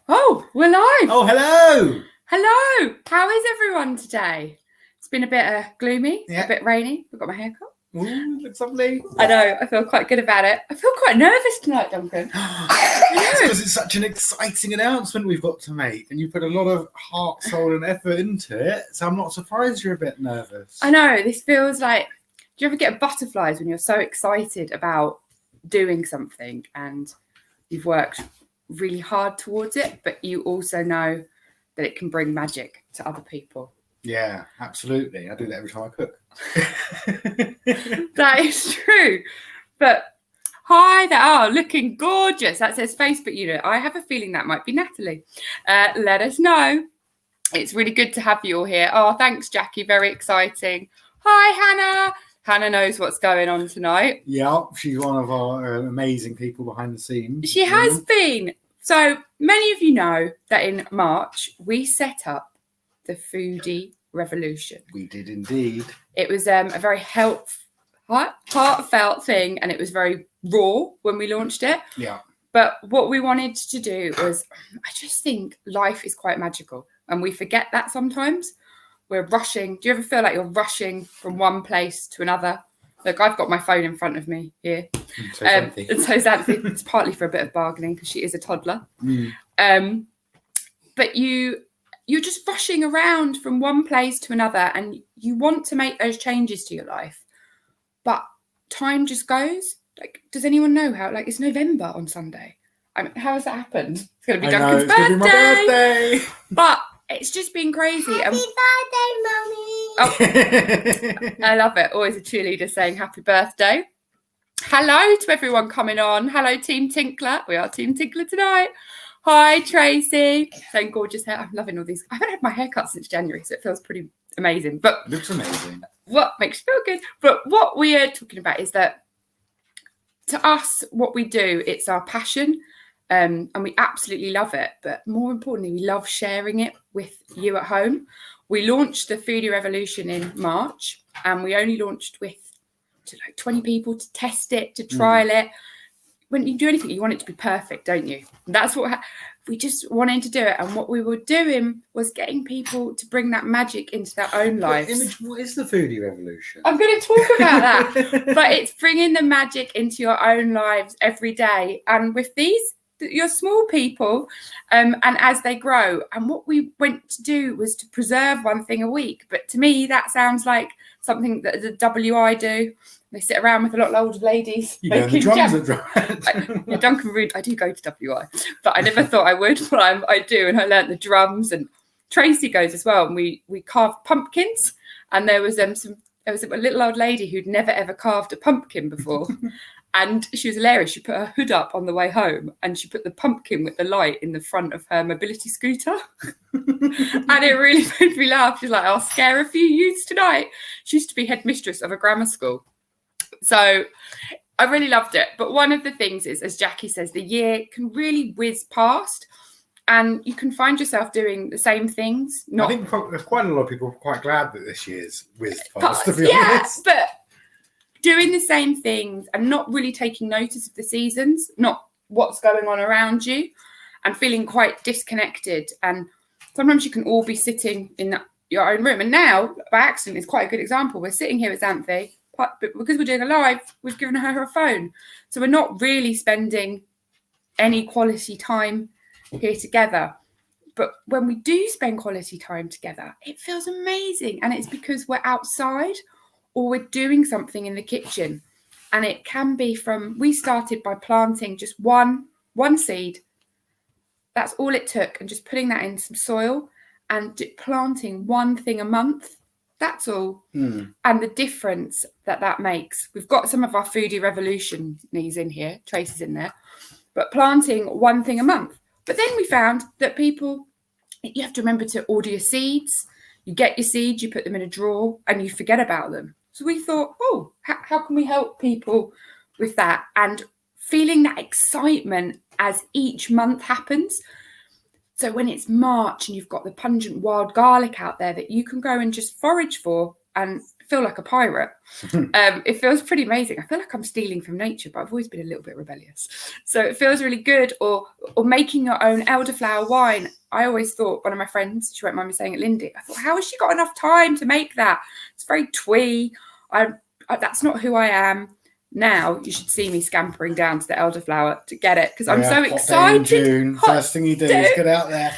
Oh, we're live. Oh, hello. Hello. How is everyone today? It's been a bit gloomy, Yeah. a bit rainy. I've got my hair cut. Ooh, looks lovely. I know. I feel quite good about it. I feel quite nervous tonight, Duncan. It's because it's such an exciting announcement we've got to make, and you put a lot of heart, soul, and effort into it. So I'm not surprised you're a bit nervous. I know. This feels like. Do you ever get butterflies when you're so excited about doing something and you've worked really hard towards it, but you also know that it can bring magic to other people? Yeah, absolutely. I do that every time I cook. That is true. But hi, they are looking gorgeous. That says Facebook unit. I have a feeling that might be Natalie. Let us know. It's really good to have you all here. Oh, thanks, Jackie. Very exciting. Hi, Hannah. Hannah knows what's going on tonight. Yeah, she's one of our amazing people behind the scenes. She has been. So many of you know that in March, we set up the Foodie Revolution. We did indeed. It was a very heartfelt thing, and it was very raw when we launched it. Yeah. But what we wanted to do was, I just think life is quite magical, and we forget that sometimes. We're rushing. Do you ever feel like you're rushing from one place to another? Look, I've got my phone in front of me here. And so Xanthi, it's partly for a bit of bargaining because she is a toddler. But you're just rushing around from one place to another, and you want to make those changes to your life. But time just goes. Like, does anyone know how? Like, it's November on Sunday. I mean, how has that happened? It's going to be Duncan's birthday. Gonna be my birthday. But it's just been crazy. Happy birthday, Mummy. Oh, I love it. Always a cheerleader saying happy birthday. Hello to everyone coming on. Hello, Team Tinkler. We are Team Tinkler tonight. Hi, Tracy. Saying gorgeous hair. I'm loving all these. I haven't had my hair cut since January, so it feels pretty amazing. But looks amazing. What makes you feel good? But what we are talking about is that to us, what we do, it's our passion. And we absolutely love it. But more importantly, we love sharing it with you at home. We launched the Foodie Revolution in March, and we only launched with like 20 people to test it, to trial it. When you do anything, you want it to be perfect, don't you? And that's what we just wanted to do it. And what we were doing was getting people to bring that magic into their own lives. What is the Foodie Revolution? I'm going to talk about that. But it's bringing the magic into your own lives every day. And with these, your small people, and as they grow. And what we went to do was to preserve one thing a week. But to me, that sounds like something that the WI do. They sit around with a lot of older ladies. You know the drums at Duncan Rude, I do go to WI, but I never thought I would, but I do. And I learnt the drums, and Tracy goes as well. And we carved pumpkins, and there was a little old lady who'd never ever carved a pumpkin before. And she was hilarious. She put her hood up on the way home, and she put the pumpkin with the light in the front of her mobility scooter. And it really made me laugh. She's like, I'll scare a few youths tonight. She used to be headmistress of a grammar school. So I really loved it. But one of the things is, as Jackie says, the year can really whiz past, and you can find yourself doing the same things. I think there's quite a lot of people quite glad that this year's whizzed past, to be honest. But doing the same things and not really taking notice of the seasons, not what's going on around you, and feeling quite disconnected. And sometimes you can all be sitting in your own room. And now, by accident, is quite a good example. We're sitting here with Xanthi, but because we're doing a live, we've given her a phone. So we're not really spending any quality time here together. But when we do spend quality time together, it feels amazing. And it's because we're outside, or we're doing something in the kitchen. And it can be we started by planting just one seed. That's all it took. And just putting that in some soil and planting one thing a month. That's all. And the difference that makes. We've got some of our Foodie Revolutionies in here. Tracy's in there. But planting one thing a month. But then we found that you have to remember to order your seeds. You get your seeds, you put them in a drawer, and you forget about them. So we thought, how can we help people with that? And feeling that excitement as each month happens. So when it's March and you've got the pungent wild garlic out there that you can go and just forage for and feel like a pirate. It feels pretty amazing. I feel like I'm stealing from nature, but I've always been a little bit rebellious. So it feels really good. Or making your own elderflower wine. I always thought, one of my friends, she won't mind me saying it, Lindy, I thought, how has she got enough time to make that? It's very twee. That's not who I am. Now you should see me scampering down to the elderflower to get it because I'm so excited. June, first thing you do is get out there,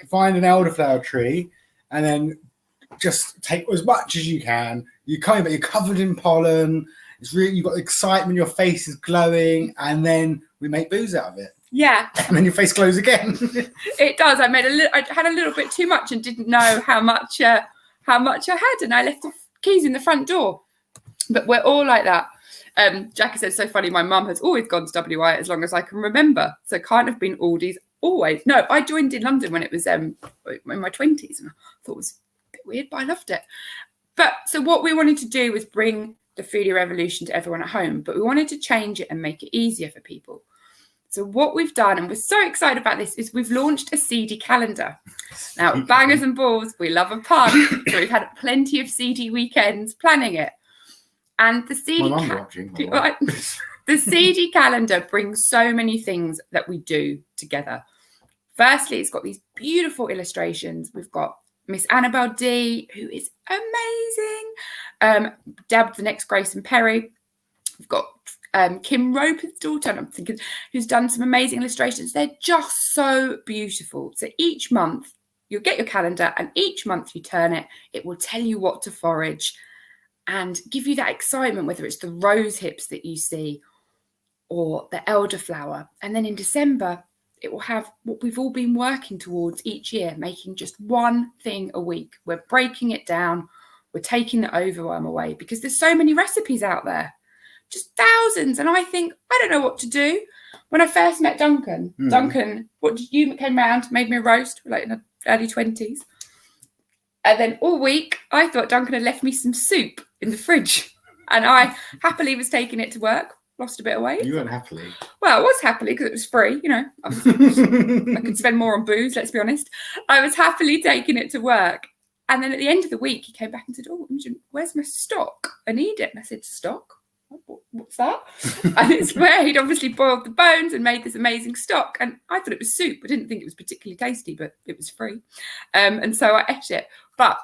find an elderflower tree, and then just take as much as you can. You're covered in pollen. It's really, you've got excitement. Your face is glowing, and then we make booze out of it. Yeah, and then your face glows again. It does. I had a little bit too much and didn't know how much I had, and I left the keys in the front door. But we're all like that. Jackie said, so funny, my mum has always gone to WI as long as I can remember. So can't have been Aldi's always. No, I joined in London when it was in my 20s and I thought it was a bit weird, but I loved it. But so what we wanted to do was bring the foodie revolution to everyone at home, but we wanted to change it and make it easier for people. So what we've done, and we're so excited about this, is we've launched a seedy calendar. Now, bangers and balls, we love a pun. So we've had plenty of seedy weekends planning it. And the seedy the seedy calendar brings so many things that we do together. Firstly, it's got these beautiful illustrations. We've got Miss Annabelle D, who is amazing. Deb, the next Grace and Perry. We've got Kim Roper's daughter, and I'm thinking, who's done some amazing illustrations. They're just so beautiful. So each month you'll get your calendar, and each month you turn it, it will tell you what to forage and give you that excitement, whether it's the rose hips that you see or the elderflower. And then in December, it will have what we've all been working towards each year, making just one thing a week. We're breaking it down. We're taking the overwhelm away because there's so many recipes out there, just thousands. And I think, I don't know what to do. When I first met Duncan, Duncan, you came round, made me a roast, like in the early 20s. And then all week, I thought Duncan had left me some soup in the fridge. And I happily was taking it to work, lost a bit of weight. You weren't happily. Well, I was happily because it was free, you know. I could spend more on booze, let's be honest. I was happily taking it to work. And then at the end of the week, he came back and said, oh, Imogen, where's my stock? I need it. And I said, stock? What's that? And it's where he'd obviously boiled the bones and made this amazing stock. And I thought it was soup. I didn't think it was particularly tasty, but it was free. And so I ate it. But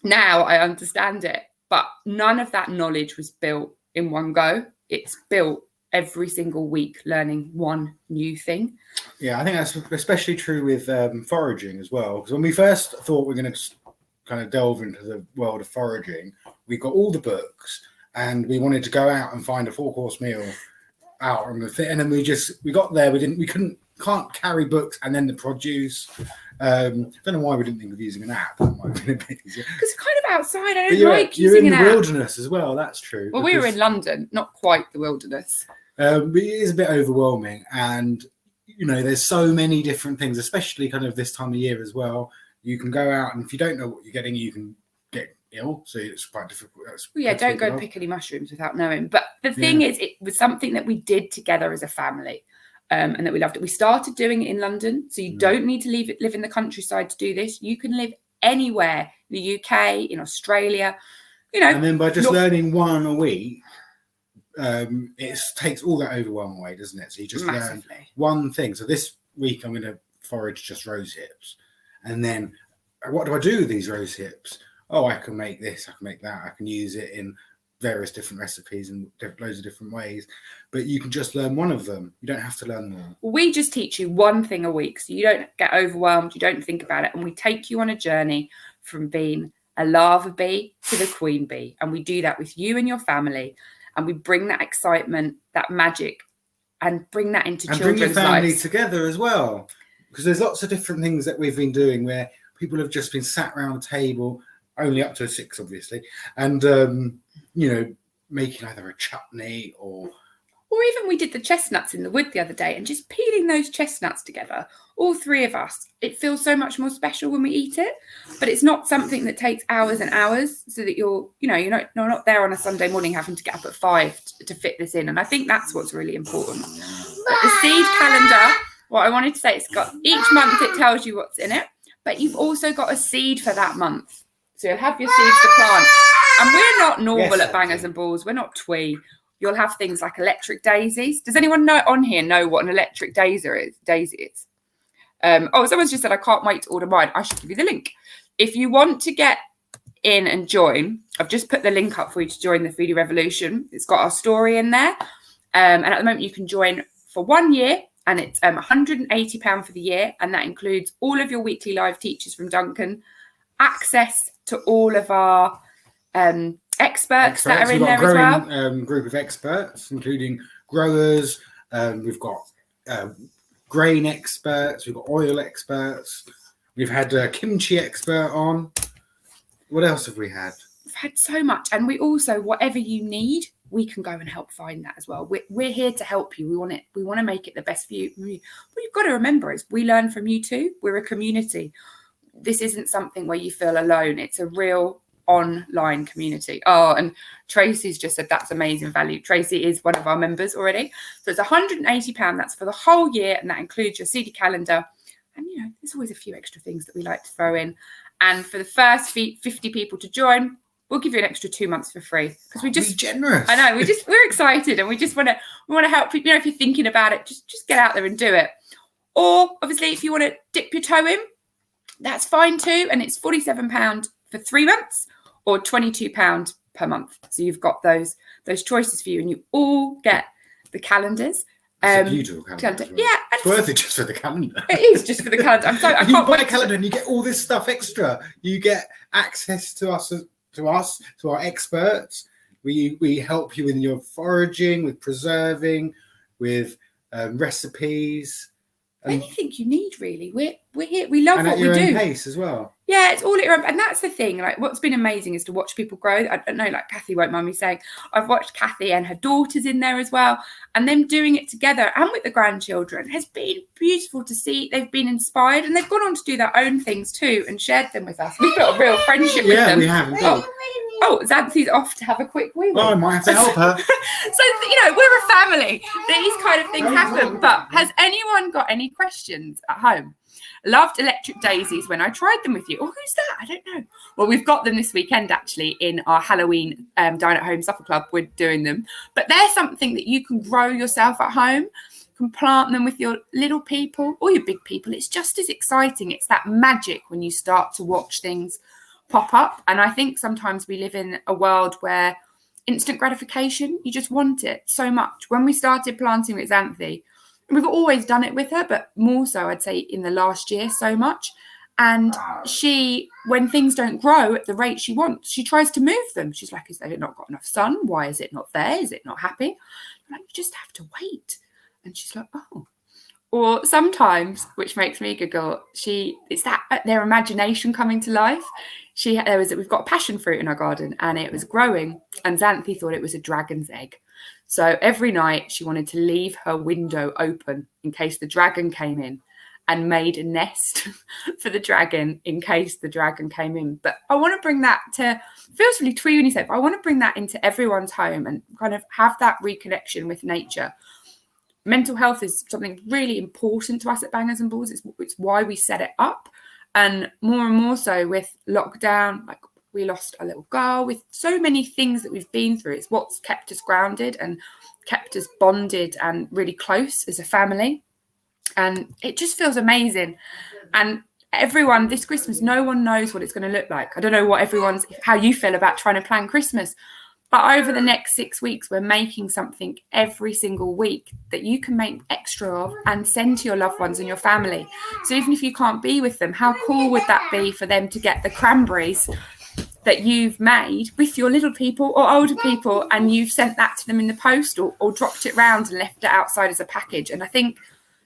now I understand it. But none of that knowledge was built in one go. It's built every single week, learning one new thing. Yeah, I think that's especially true with foraging as well. Because when we first thought we were going to kind of delve into the world of foraging, we got all the books and we wanted to go out and find a 4-course meal out. And then we got there, can't carry books and then the produce. Don't know why we didn't think of using an app. That might have been a bit easier. Because it's kind of outside. I don't like using an app. You're in the wilderness as well. That's true. Well, we were in London, not quite the wilderness. But it is a bit overwhelming, and you know, there's so many different things, especially kind of this time of year as well. You can go out, and if you don't know what you're getting, you can get ill. So it's quite difficult. Don't go pick any mushrooms without knowing. But the thing is, it was something that we did together as a family. And that we loved it. We started doing it in London, so you don't need to live in the countryside to do this. You can live anywhere in the UK, in Australia, you know. And then by just learning one a week, it takes all that overwhelm away, doesn't it? So you just learn one thing. So this week I'm going to forage just rose hips, and then what do I do with these rose hips? Oh, I can make this, I can make that, I can use it in various different recipes and loads of different ways, but you can just learn one of them. You don't have to learn more. We just teach you one thing a week, so you don't get overwhelmed, you don't think about it, and we take you on a journey from being a larva bee to the queen bee, and we do that with you and your family, and we bring that excitement, that magic, and bring that into children's lives. And bring your family together as well, because there's lots of different things that we've been doing where people have just been sat around a table, only up to 6 obviously, and you know, making either a chutney or even we did the chestnuts in the wood the other day, and just peeling those chestnuts together, all 3 of us. It feels so much more special when we eat it, but it's not something that takes hours and hours, so that you're not there on a Sunday morning having to get up at 5 to fit this in. And I think that's what's really important. But the seed calendar, what I wanted to say, it's got each month it tells you what's in it, but you've also got a seed for that month. So you'll have your seeds to plant. And we're not normal Yes, at Bangers and Balls. We're not twee. You'll have things like electric daisies. Does anyone know what an electric daisy is? Someone's just said, I can't wait to order mine. I should give you the link. If you want to get in and join, I've just put the link up for you to join the Foodie Revolution. It's got our story in there. And at the moment, you can join for 1 year, and it's £180 for the year. And that includes all of your weekly live teachers from Duncan, access to all of our experts that are in there as well. We've got a growing group of experts, including growers. We've got grain experts. We've got oil experts. We've had a kimchi expert on. What else have we had? We've had so much. And we also, whatever you need, we can go and help find that as well. We're here to help you. We want to make it the best for you. What you've got to remember is we learn from you too. We're a community. This isn't something where you feel alone. It's a real online community. Oh, and Tracy's just said that's amazing value. Tracy is one of our members already. So it's £180. That's for the whole year, and that includes your seedy calendar. And there's always a few extra things that we like to throw in. And for the first 50 people to join, we'll give you an extra 2 months for free, because we just generous. I know we're excited, and we want to help people. If you're thinking about it, just get out there and do it. Or obviously, if you want to dip your toe in, that's fine too. And it's £47 for 3 months, or £22 per month. So you've got those choices for you, and you all get the calendars. It's a beautiful calendar. Yeah, it's worth it just for the calendar. It is just for the calendar. I can't buy a calendar and you get all this stuff extra. You get access to us, to our experts. We help you in your foraging, with preserving, with recipes. Anything you need, really. We're here. We love what we do. And at your own pace as well. Yeah, it's all at your own. And that's the thing. Like, what's been amazing is to watch people grow. I don't know, like Kathy won't mind me saying, I've watched Kathy and her daughters in there as well, and them doing it together and with the grandchildren has been beautiful to see. They've been inspired, and they've gone on to do their own things too and shared them with us. We've got a real friendship with them. Yeah, we have. Xanthi's off to have a quick wee. Oh, I might have to help her. So, we're a family. These kind of things happen. But has anyone got any questions at home? Loved electric daisies when I tried them with you. Oh, who's that? I don't know. Well, we've got them this weekend, actually, in our Halloween Dine at Home Supper Club. We're doing them. But they're something that you can grow yourself at home. You can plant them with your little people or your big people. It's just as exciting. It's that magic when you start to watch things pop up. And I think sometimes we live in a world where instant gratification, you just want it so much. When we started planting with Xanthi, we've always done it with her, but more so, I'd say, in the last year so much. And she, when things don't grow at the rate she wants, she tries to move them. She's like, is it not got enough sun? Why is it not there? Is it not happy? I'm like, you just have to wait. And she's like, oh. Or sometimes, which makes me giggle, it's that their imagination coming to life. We've got passion fruit in our garden, and it was growing, and Xanthi thought it was a dragon's egg. So every night she wanted to leave her window open in case the dragon came in, and made a nest for the dragon in case the dragon came in. But I want to bring that to, feels really twee when you say it, but I want to bring that into everyone's home and kind of have that reconnection with nature. Mental health is something really important to us at Bangers and Balls. It's why we set it up. And more so with lockdown, like we lost a little girl, with so many things that we've been through. It's what's kept us grounded and kept us bonded and really close as a family. And it just feels amazing. And everyone, this Christmas, no one knows what it's going to look like. I don't know how you feel about trying to plan Christmas. But over the next 6 weeks, we're making something every single week that you can make extra of and send to your loved ones and your family. So even if you can't be with them, how cool would that be for them to get the cranberries that you've made with your little people or older people, and you've sent that to them in the post or dropped it round and left it outside as a package? And I think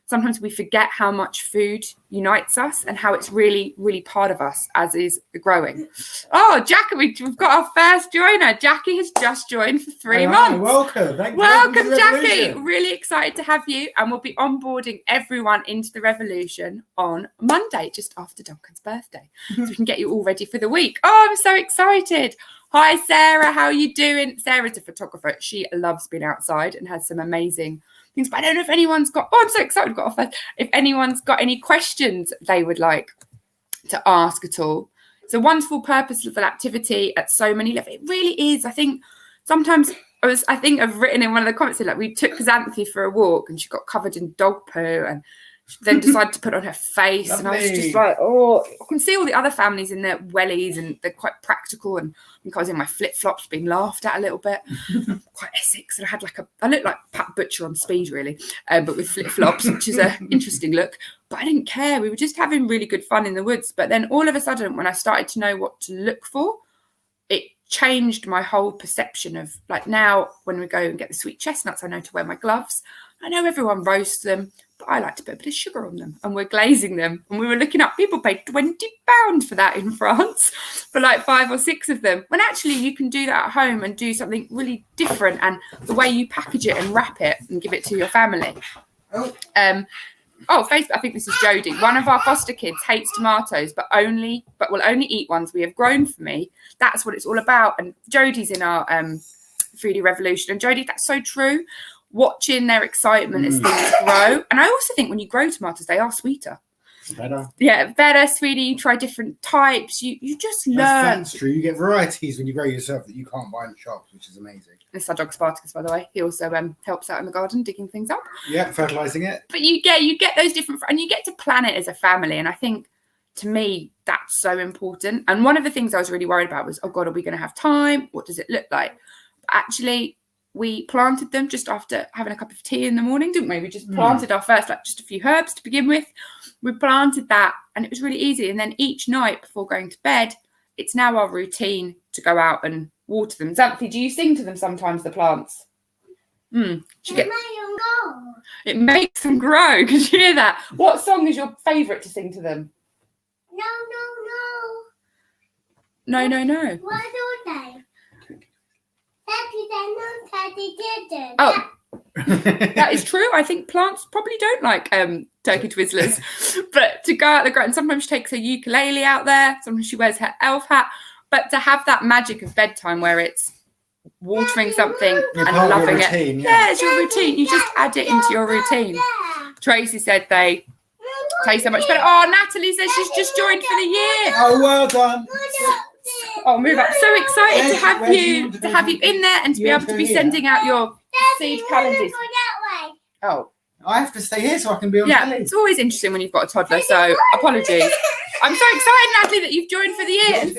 sometimes we forget how much food unites us and how it's really, really part of us, as is the growing. Oh, Jackie, we've got our first joiner. Jackie has just joined for 3 months. Welcome. Welcome, Jackie. Really excited to have you. And we'll be onboarding everyone into the revolution on Monday, just after Duncan's birthday. So we can get you all ready for the week. Oh, I'm so excited. Hi, Sarah. How are you doing? Sarah's a photographer. She loves being outside and has some amazing things, but I don't know if anyone's got, I'm so excited, if anyone's got any questions they would like to ask at all. It's a wonderful, purposeful activity at so many levels. It really is. I think sometimes I've written in one of the comments, like, we took Xanthi for a walk and she got covered in dog poo and then decided to put on her face. And I was just like, oh, I can see all the other families in their wellies and they're quite practical. And I think I was in my flip-flops being laughed at a little bit. Quite Essex. And I looked like Pat Butcher on speed, really, but with flip-flops, which is an interesting look. But I didn't care. We were just having really good fun in the woods. But then all of a sudden, when I started to know what to look for, it changed my whole perception of, like, now when we go and get the sweet chestnuts, I know to wear my gloves. I know everyone roasts them, but I like to put a bit of sugar on them, and we're glazing them. And we were looking up, people paid £20 for that in France for like 5 or 6 of them. When actually you can do that at home and do something really different, and the way you package it and wrap it and give it to your family. Facebook, I think this is Jodie. One of our foster kids hates tomatoes, but will only eat ones we have grown for me. That's what it's all about. And Jodie's in our foodie revolution. And Jodie, that's so true. Watching their excitement as things grow. And I also think when you grow tomatoes, they are sweeter. Better. Yeah, better, sweetie. You try different types. You just learn. That's true. You get varieties when you grow yourself that you can't buy in shops, which is amazing. This is our dog Spartacus, by the way. He also helps out in the garden, digging things up. Yeah, fertilising it. But you get those different, and you get to plan it as a family. And I think, to me, that's so important. And one of the things I was really worried about was, oh God, are we going to have time? What does it look like? But actually, we planted them just after having a cup of tea in the morning, didn't we? We just planted our first, like, just a few herbs to begin with. We planted that, and it was really easy. And then each night before going to bed, it's now our routine to go out and water them. Xanthi, do you sing to them sometimes, the plants? It makes them grow. Could you hear that? What song is your favourite to sing to them? No. No. Why don't they? Daddy didn't. Oh, that is true. I think plants probably don't like turkey twizzlers. But to go out the garden, sometimes she takes her ukulele out there. Sometimes she wears her elf hat. But to have that magic of bedtime where it's watering something and loving routine, it. Yeah, it's your routine. You just add it into your routine. Tracy said they taste so much better. Oh, Natalie says she's just joined for the year. Oh, well done. Oh, move up. So excited to have you in there and to be able to be sending out your seed calendars. Oh, I have to stay here so I can be on telly. It's always interesting when you've got a toddler, so apologies. I'm so excited, Natalie, that you've joined for the year. And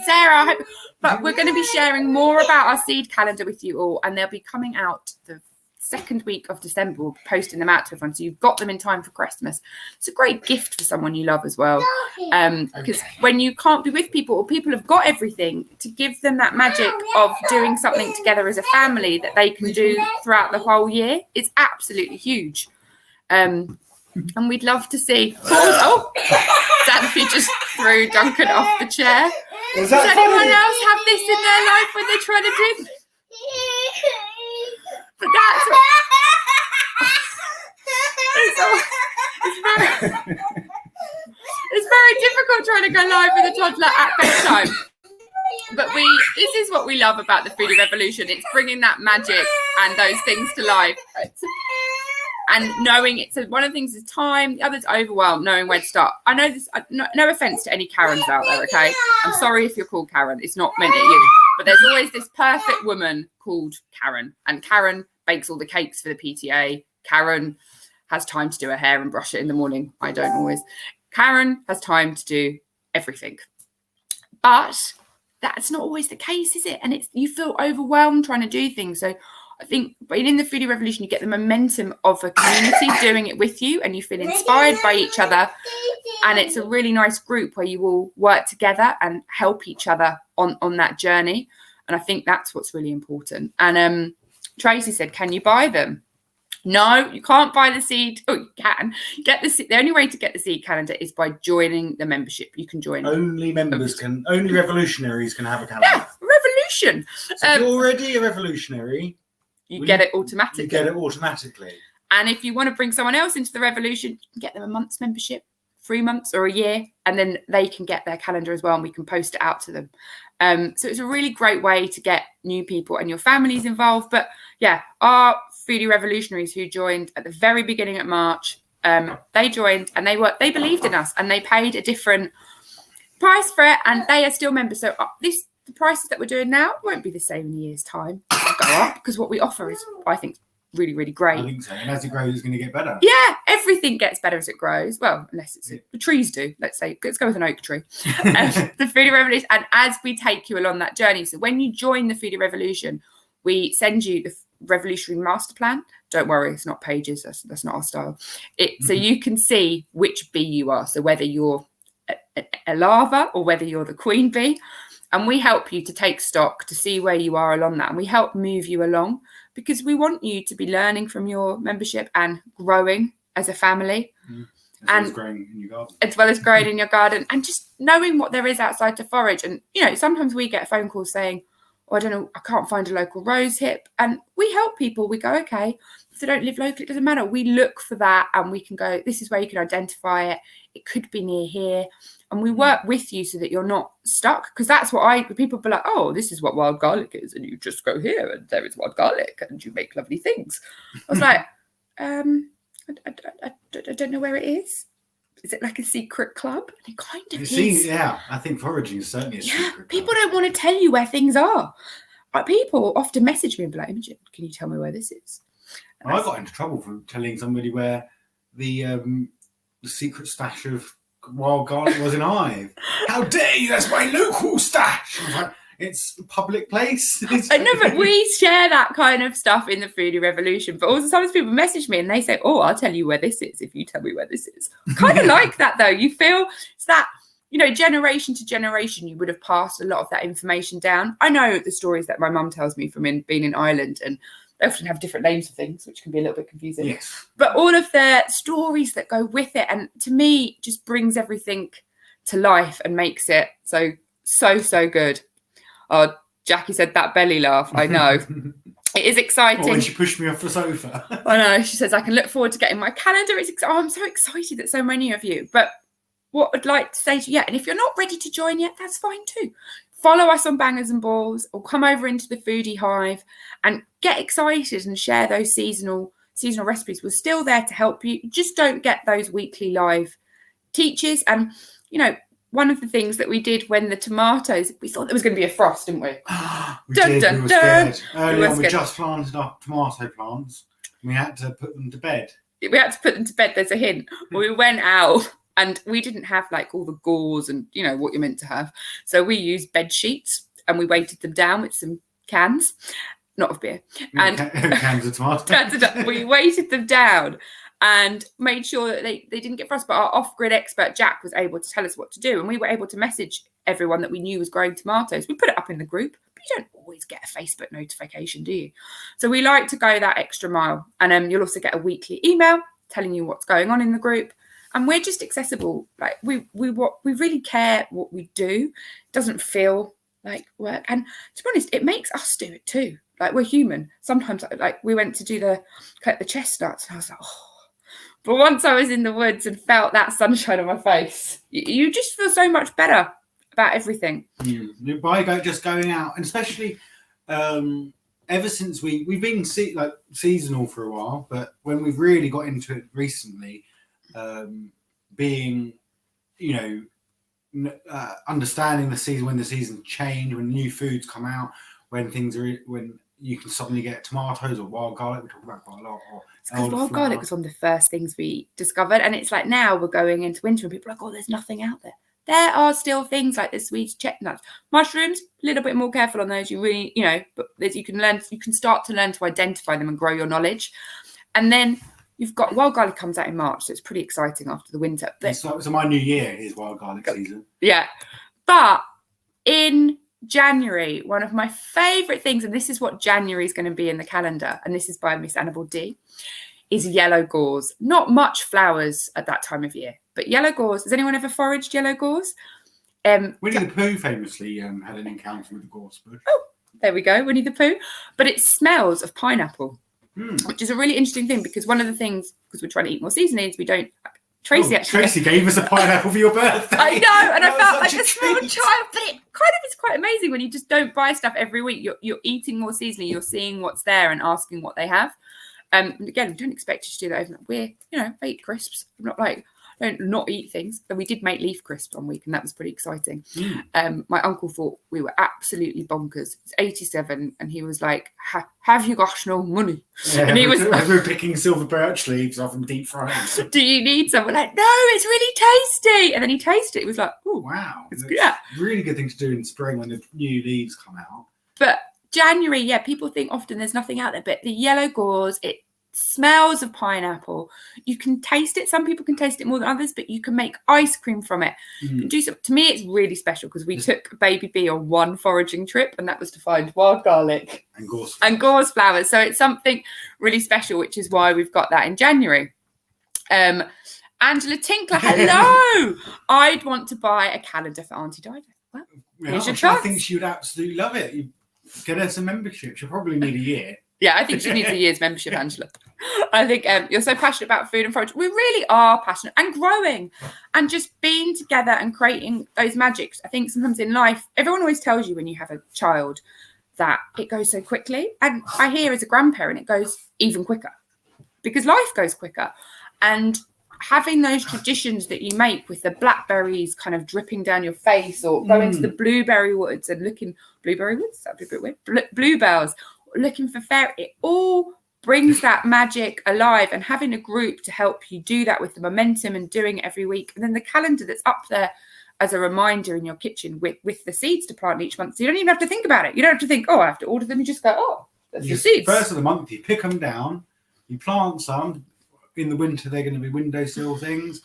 Sarah, I hope, but we're going to be sharing more about our seed calendar with you all, and they'll be coming out the second week of December. We'll be posting them out to everyone, so you've got them in time for Christmas. It's a great gift for someone you love as well, because when you can't be with people, or people have got everything, to give them that magic of doing something together as a family that they can do throughout the whole year, it's absolutely huge. And we'd love to see. Oh, Xanthi just threw Duncan off the chair. Does anyone else have this in their life when they're trying to do? But it's very difficult trying to go live with a toddler at bedtime. But this is what we love about the foodie revolution. It's bringing that magic and those things to life. And knowing it's one of the things is time, the other's overwhelmed, knowing where to start. I know this, no offense to any Karens out there, okay? I'm sorry if you're called Karen. It's not meant at you. But there's always this perfect woman called Karen. And Karen bakes all the cakes for the PTA. Karen has time to do her hair and brush it in the morning. I don't always. Karen has time to do everything. But that's not always the case, is it? And you feel overwhelmed trying to do things. So I think in the foodie revolution, you get the momentum of a community doing it with you, and you feel inspired by each other. And it's a really nice group where you all work together and help each other on that journey. And I think that's what's really important. And Tracy said, can you buy them? No, you can't buy the seed. Oh, you can. The only way to get the seed calendar is by joining the membership. You can join. Only revolutionaries can have a calendar. Yeah, revolution. So if you're already a revolutionary, you get it automatically. And if you want to bring someone else into the revolution, you can get them a month's membership, 3 months or a year, and then they can get their calendar as well, and we can post it out to them. So it's a really great way to get new people and your families involved. But yeah, our foodie revolutionaries who joined at the very beginning of March, they joined and they believed in us, and they paid a different price for it, and they are still members. So the prices that we're doing now won't be the same in a year's time. It'll go up because what we offer is, I think, really, really great. I think so. And as it grows, it's going to get better. Yeah, everything gets better as it grows. Well, unless the trees do. Let's go with an oak tree. The Foodie Revolution, and as we take you along that journey. So when you join the Foodie Revolution, we send you the Revolutionary Master Plan. Don't worry, it's not pages. That's not our style. So you can see which bee you are. So whether you're a larva or whether you're the queen bee, and we help you to take stock to see where you are along that, and we help move you along because we want you to be learning from your membership and growing as a family, as well as growing in your garden, and just knowing what there is outside to forage. And sometimes we get phone calls saying, "Oh, I don't know, I can't find a local rose hip," and we help people. We go, okay, if they don't live locally, it doesn't matter. We look for that, and we can go, this is where you can identify it. It could be near here. And we work with you so that you're not stuck. Because that's what people be like, oh, this is what wild garlic is. And you just go here and there is wild garlic and you make lovely things. I was like, I don't know where it is. Is it like a secret club? And it kind of is. Yeah, I think foraging is certainly a secret club. People don't want to tell you where things are. People often message me and be like, Imogen, can you tell me where this is? I got into trouble for telling somebody where the secret stash of wild garlic was in Ive. How dare you? That's my local stash. I was like, it's a public place. I know, but we share that kind of stuff in the Foodie Revolution. But also sometimes people message me and they say, oh, I'll tell you where this is if you tell me where this is. Kind of like that, though. You feel it's that, generation to generation, you would have passed a lot of that information down. I know the stories that my mum tells me from being in Ireland, and they often have different names for things, which can be a little bit confusing. Yes. But all of the stories that go with it, and to me, just brings everything to life and makes it so good. Oh, Jackie said that belly laugh. I know. It is exciting. Or when she pushed me off the sofa. I know. She says, I can look forward to getting my calendar. I'm so excited that so many of you. But what I'd like to say to you, and if you're not ready to join yet, that's fine too. Follow us on Bangers and Balls, or come over into the Foodie Hive and get excited and share those seasonal recipes. We're still there to help you. Just don't get those weekly live teachers. And, one of the things that we did when the tomatoes, we thought there was going to be a frost, didn't we? We were scared. Early on, we just planted our tomato plants. We had to put them to bed. There's a hint. We went out. And we didn't have all the gauze and, what you're meant to have. So we used bed sheets and we weighted them down with some cans, not of beer. And cans of tomato. We weighted them down and made sure that they didn't get frost. But our off-grid expert, Jack, was able to tell us what to do. And we were able to message everyone that we knew was growing tomatoes. We put it up in the group, but you don't always get a Facebook notification, do you? So we like to go that extra mile. And you'll also get a weekly email telling you what's going on in the group. And we're just accessible. We really care what we do. It doesn't feel like work. And to be honest, it makes us do it too. We're human. Sometimes, we went to collect the chestnuts, and I was like, oh. But once I was in the woods and felt that sunshine on my face, you just feel so much better about everything. By just going out, and especially ever since we've been seasonal for a while, but when we've really got into it recently. Being, understanding the season, when the seasons change, when new foods come out, when you can suddenly get tomatoes or wild garlic. We talk about quite a lot. Because wild garlic was one of the first things we discovered, and it's now we're going into winter and people are like, oh, there's nothing out there. There are still things like the sweet chestnuts, mushrooms. A little bit more careful on those. You really, but you can start to learn to identify them and grow your knowledge, and then. You've got wild garlic comes out in March, so it's pretty exciting after the winter. But, so my new year is wild garlic season. Yeah. But in January, one of my favourite things, and this is what January is going to be in the calendar, and this is by Miss Annabel D, is yellow gauze. Not much flowers at that time of year, but yellow gauze. Has anyone ever foraged yellow gauze? Winnie the Pooh famously had an encounter with the gorse bush. Oh, there we go, Winnie the Pooh. But it smells of pineapple. Which is a really interesting thing because one of the things, because we're trying to eat more seasonings, we don't. Tracy gave us a pineapple for your birthday. I know, and I felt like a small child, but it kind of is quite amazing when you just don't buy stuff every week. You're eating more seasonally, you're seeing what's there and asking what they have. And again, we don't expect you to do that overnight. I eat crisps. I'm not don't not eat things. But we did make leaf crisps one week, and that was pretty exciting. My uncle thought we were absolutely bonkers. He's 87, and he was like, "Have you got no money?" Yeah, and he was we're picking silver birch leaves off and deep frying. "Do you need some?" We're like, "No, it's really tasty." And then he tasted it. He was like, "Oh, wow, it's really good thing to do in spring when the new leaves come out." But January, yeah, people think often there's nothing out there, but the yellow gauze, it smells of pineapple. You can taste it. Some people can taste it more than others, but you can make ice cream from it. You can do some. To me, it's really special because we took baby B on one foraging trip, and that was to find wild garlic and gorse flowers. So it's something really special, which is why we've got that in January. Angela Tinkler, hello. I'd want to buy a calendar for Auntie Dido. Well, here's your chance. I think she would absolutely love it. You get her some membership. She'll probably need a year. Yeah, I think she needs a year's membership, Angela. I think you're so passionate about food and forage. We really are passionate and growing and just being together and creating those magics. I think sometimes in life, everyone always tells you when you have a child that it goes so quickly. And I hear as a grandparent, it goes even quicker because life goes quicker. And having those traditions that you make with the blackberries kind of dripping down your face or going to the blueberry woods and looking, blueberry woods, that'd be a bit weird, bluebells, looking for fairy, it all brings that magic alive, and having a group to help you do that with the momentum and doing it every week. And then the calendar that's up there as a reminder in your kitchen with the seeds to plant each month. So you don't even have to think about it. You don't have to think, oh, I have to order them. You just go, oh, that's the seeds. First of the month, you pick them down, you plant some. In the winter, they're going to be windowsill things.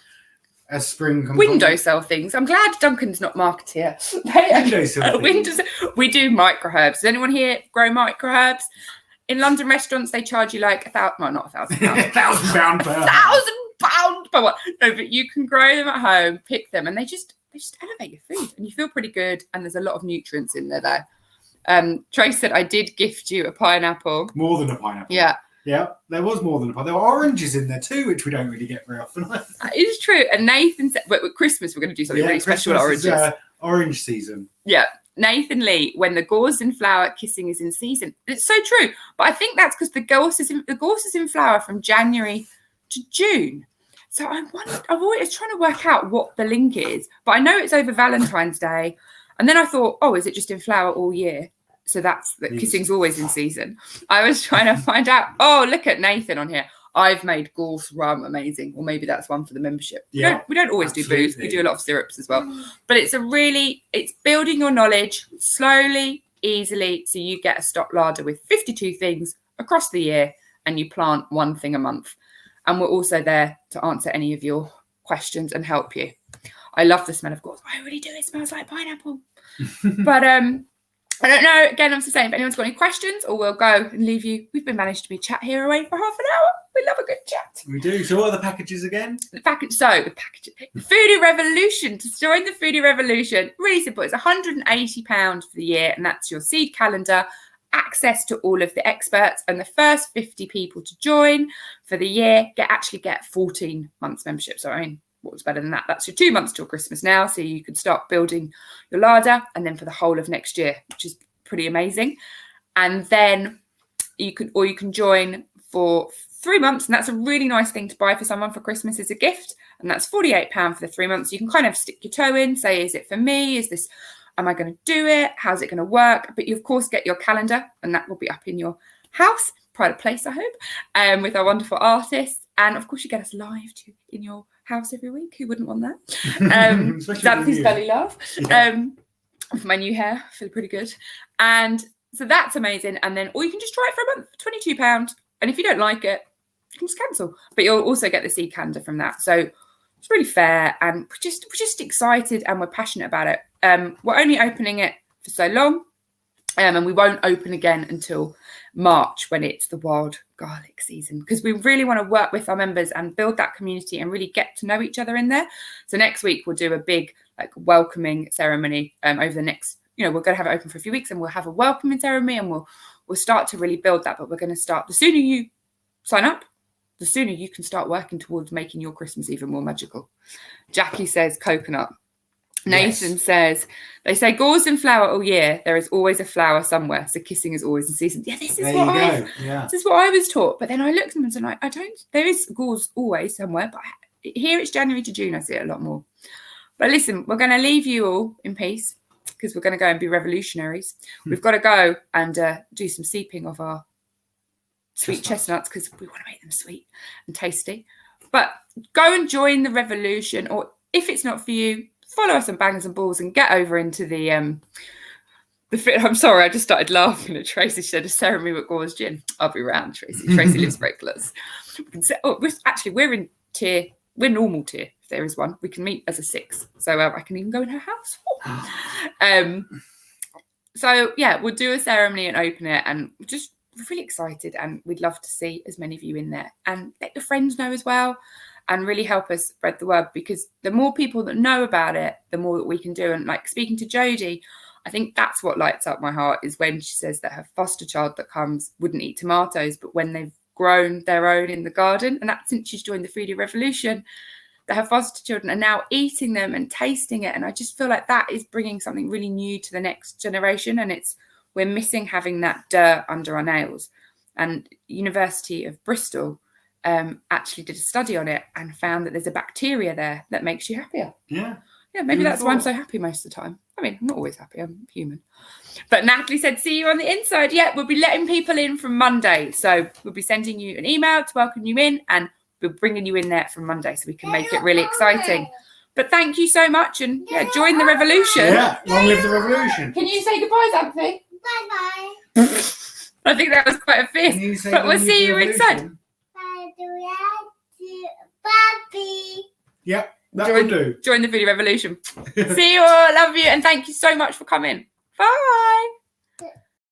As spring comes windowsill things. I'm glad Duncan's not marketeer. Windowsill. We do microherbs. Does anyone here grow microherbs? In London restaurants, they charge you like £1,000. Well, not £1,000. £1,000 per £1,000 per one. No, but you can grow them at home, pick them, and they just elevate your food, and you feel pretty good. And there's a lot of nutrients in there, though. Trace said, "I did gift you a pineapple." More than a pineapple. Yeah. Yeah, there was more than a pineapple. There were oranges in there too, which we don't really get very often. That is true. And Nathan said, but with Christmas, we're going to do something really special with oranges. Is, orange season. Yeah. Nathan Lee, when the gorse in flower, kissing is in season. It's so true. But I think that's because the gorse is in flower from January to June. So I'm always trying to work out what the link is. But I know it's over Valentine's Day. And then I thought, oh, is it just in flower all year? So that's that kissing's always in season. I was trying to find out. Oh, look at Nathan on here. I've made gorse rum amazing. Or maybe that's one for the membership. Yeah, we don't always do booze. We do a lot of syrups as well. But it's building your knowledge slowly, easily. So you get a stock larder with 52 things across the year and you plant one thing a month. And we're also there to answer any of your questions and help you. I love the smell of gorse. I really do. It smells like pineapple. But I don't know. Again, I'm just saying, if anyone's got any questions, or we'll go and leave you. We've been managed to be chat here away for half an hour. We love a good chat. We do. So what are the packages again? The packages. The Foodie Revolution. To join the Foodie Revolution, really simple. It's £180 for the year, and that's your seed calendar, access to all of the experts, and the first 50 people to join for the year get 14 months membership. So, I mean, what's better than that? That's your 2 months till Christmas now, so you can start building your larder, and then for the whole of next year, which is pretty amazing. And then you can join for 3 months, and that's a really nice thing to buy for someone for Christmas as a gift. And that's £48 for the 3 months. You can kind of stick your toe in, say, is it for me? Am I going to do it? How's it going to work? But you of course get your calendar, and that will be up in your house, pride of place, I hope, with our wonderful artists. And of course, you get us live too in your house every week. Who wouldn't want that? Dad's belly laugh. Yeah. With my new hair, I feel pretty good. And so that's amazing. And then, or you can just try it for a month, £22. And if you don't like it, you can just cancel. But you'll also get the seed calendar from that. So it's really fair. And we're just excited and we're passionate about it. We're only opening it for so long. And we won't open again until March when it's the wild garlic season, because we really want to work with our members and build that community and really get to know each other in there. So next week we'll do a big welcoming ceremony over the next, we're going to have it open for a few weeks, and we'll have a welcoming ceremony, and we'll start to really build that. But we're going to start, the sooner you sign up, the sooner you can start working towards making your Christmas even more magical. Jackie says coconut. Nathan says, they say gorse in flower all year. There is always a flower somewhere. So kissing is always in season. Yeah, this is what I was taught. But then I looked at them and said, there is gorse always somewhere, but here it's January to June. I see it a lot more. But listen, we're going to leave you all in peace because we're going to go and be revolutionaries. We've got to go and do some seeping of our sweet chestnuts because we want to make them sweet and tasty. But go and join the revolution, or if it's not for you, follow us on Bangers and Balls and get over into the I'm sorry, I just started laughing at Tracy. She said a ceremony with Gore's gin. I'll be round, Tracy. Tracy lives very close. We're in tier. We're normal tier, if there is one. We can meet as a 6. So I can even go in her house. So, yeah, we'll do a ceremony and open it. And we're just really excited. And we'd love to see as many of you in there. And let your friends know as well. And really help us spread the word. Because the more people that know about it, the more that we can do. And like speaking to Jodie, I think that's what lights up my heart is when she says that her foster child that comes wouldn't eat tomatoes, but when they've grown their own in the garden, and that's since she's joined the Foodie Revolution, that her foster children are now eating them and tasting it. And I just feel like that is bringing something really new to the next generation. And we're missing having that dirt under our nails. And University of Bristol actually did a study on it and found that there's a bacteria there that makes you happier. Yeah, maybe that's why I'm so happy most of the time. I mean, I'm not always happy. I'm human. But Natalie said, see you on the inside. Yeah, we'll be letting people in from Monday. So we'll be sending you an email to welcome you in, and we're bringing you in there from Monday so we can make it really exciting. But thank you so much. And yeah, join the revolution. Yeah, long live the revolution. Can you say goodbye, Xanthi? Bye-bye. I think that was quite a fierce. But we'll see you inside. Bye. Yep. That will do. Join the Foodie Revolution. See you all. Love you. And thank you so much for coming. Bye.